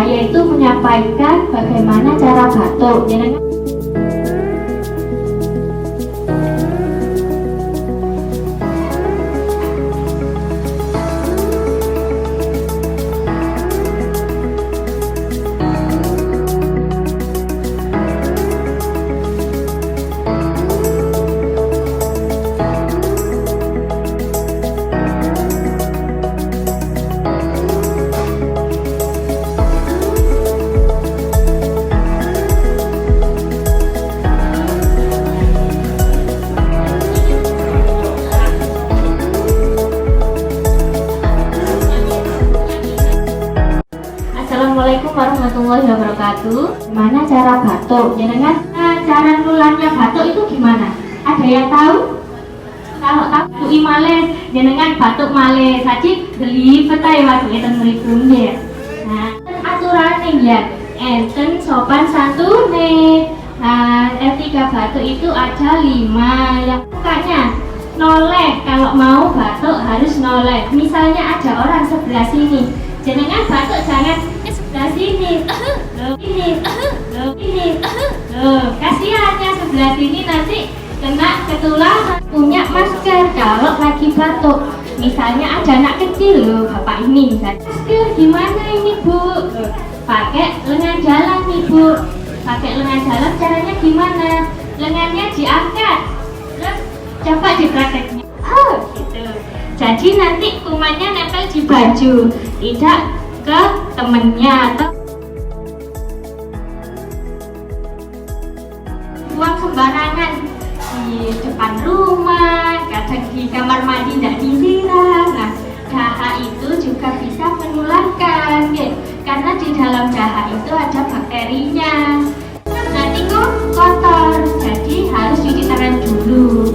saya itu menyampaikan bagaimana cara batuk. Jenengan Assalamualaikum warahmatullahi wabarakatuh. Gimana cara batuk? Jenengan cara nularnya batuk itu gimana? Ada yang tahu? Kalau tahu malih, jenengan batuk malih saji beli petai waduh enten mripun ya. Nah, aturane ya. Enten sopan santune. Nah, etika batuk itu ada 5. Yang bukannya noleh, kalau mau batuk harus noleh. Misalnya ada orang sebelah sini, jenengan batuk jangan sebelah sini, ini, kasihannya sebelah sini nanti kena ketularan. Punya masker kalau lagi batuk. Misalnya ada anak kecil loh, bapak ini misalnya, masker gimana ini bu? Pakai lengan jalan nih bu. Pakai lengan jalan caranya gimana? Lengannya diangkat, terus coba diprakteknya. Gitu. Jadi nanti kumannya nempel di baju, tidak ke temennya atau buang sembarangan di depan rumah, kadang di kamar mandi tidak disiram. Nah, dahak itu juga bisa menularkan ya, karena di dalam dahak itu ada bakterinya. Nanti kok kotor, jadi harus cuci tangan dulu.